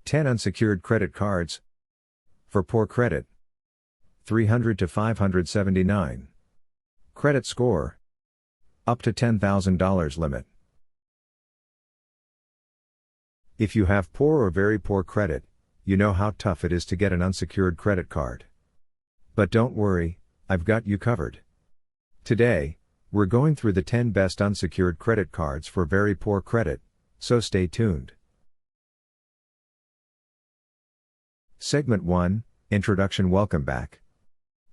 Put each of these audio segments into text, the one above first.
10 unsecured credit cards. For poor credit. 300 to 579. Credit score. Up to $10,000 limit. If you have poor or very poor credit, you know how tough it is to get an unsecured credit card. But don't worry, I've got you covered. Today, we're going through the 10 best unsecured credit cards for very poor credit, so stay tuned. Segment 1, Introduction. Welcome back.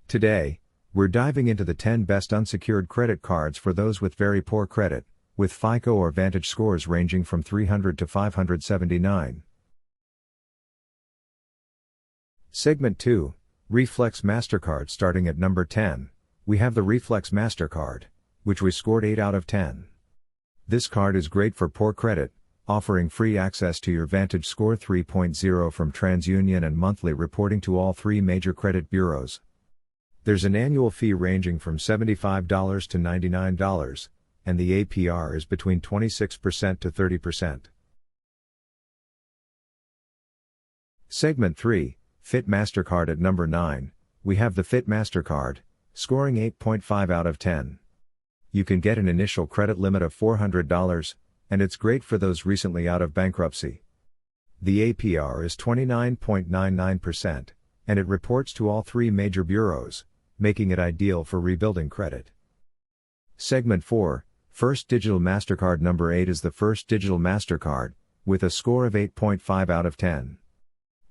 Today, we're diving into the 10 best unsecured credit cards for those with very poor credit, with FICO or Vantage scores ranging from 300 to 579. Segment 2, Reflex MasterCard. Starting at number 10, we have the Reflex MasterCard, which we scored 8 out of 10. This card is great for poor credit, offering free access to your Vantage Score 3.0 from TransUnion and monthly reporting to all 3 major credit bureaus. There's an annual fee ranging from $75 to $99, and the APR is between 26% to 30%. Segment 3, Fit MasterCard. At number 9, we have the Fit MasterCard, scoring 8.5 out of 10. You can get an initial credit limit of $400, and it's great for those recently out of bankruptcy. The APR is 29.99%, and it reports to all 3 major bureaus, making it ideal for rebuilding credit. Segment 4, First Digital MasterCard. Number 8 is the First Digital MasterCard, with a score of 8.5 out of 10.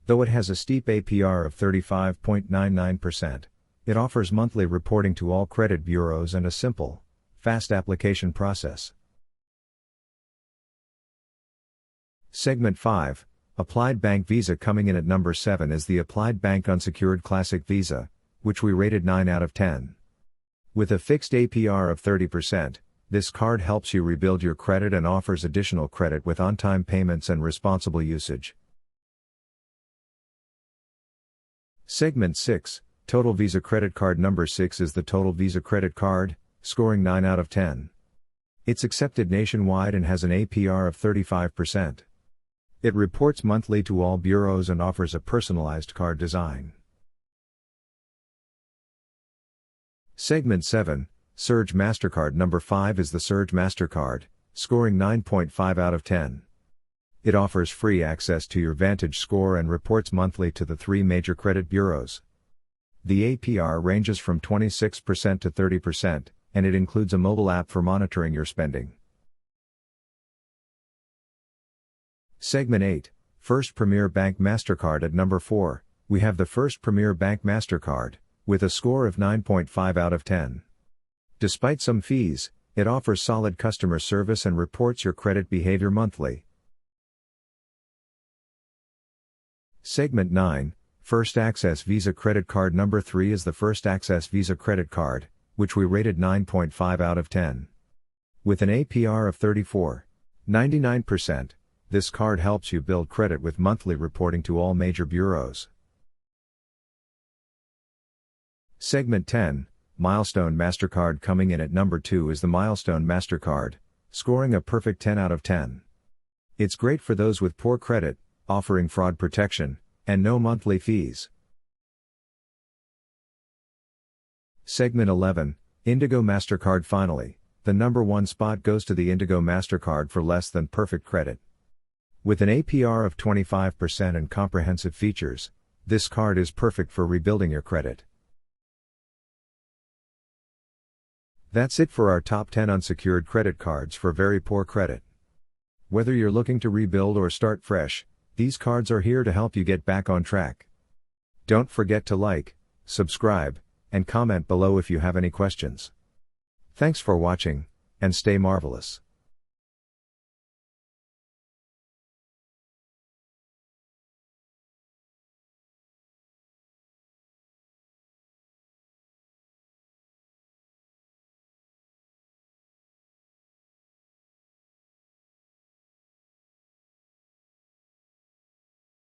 Though it has a steep APR of 35.99%, it offers monthly reporting to all credit bureaus and a simple, fast application process. Segment 5, Applied Bank Visa. Coming in at number 7 is the Applied Bank Unsecured Classic Visa, which we rated 9 out of 10. With a fixed APR of 30%, this card helps you rebuild your credit and offers additional credit with on-time payments and responsible usage. Segment 6, Total Visa Credit Card. Number 6 is the Total Visa Credit Card, scoring 9 out of 10. It's accepted nationwide and has an APR of 35%. It reports monthly to all bureaus and offers a personalized card design. Segment 7, Surge MasterCard. Number 5 is the Surge MasterCard, scoring 9.5 out of 10. It offers free access to your Vantage Score and reports monthly to the 3 major credit bureaus. The APR ranges from 26% to 30%, and it includes a mobile app for monitoring your spending. Segment 8, First Premier Bank MasterCard. At number 4, we have the First Premier Bank MasterCard, with a score of 9.5 out of 10. Despite some fees, it offers solid customer service and reports your credit behavior monthly. Segment 9, First Access Visa Credit Card. Number 3 is the First Access Visa Credit Card, which we rated 9.5 out of 10. With an APR of 34.99%, this card helps you build credit with monthly reporting to all major bureaus. Segment 10, Milestone MasterCard. Coming in at number 2 is the Milestone MasterCard, scoring a perfect 10 out of 10. It's great for those with poor credit, offering fraud protection, and no monthly fees. Segment 11, Indigo MasterCard. Finally, the number 1 spot goes to the Indigo MasterCard for less than perfect credit. With an APR of 25% and comprehensive features, this card is perfect for rebuilding your credit. That's it for our top 10 unsecured credit cards for very poor credit. Whether you're looking to rebuild or start fresh, these cards are here to help you get back on track. Don't forget to like, subscribe, and comment below if you have any questions. Thanks for watching, and stay marvelous.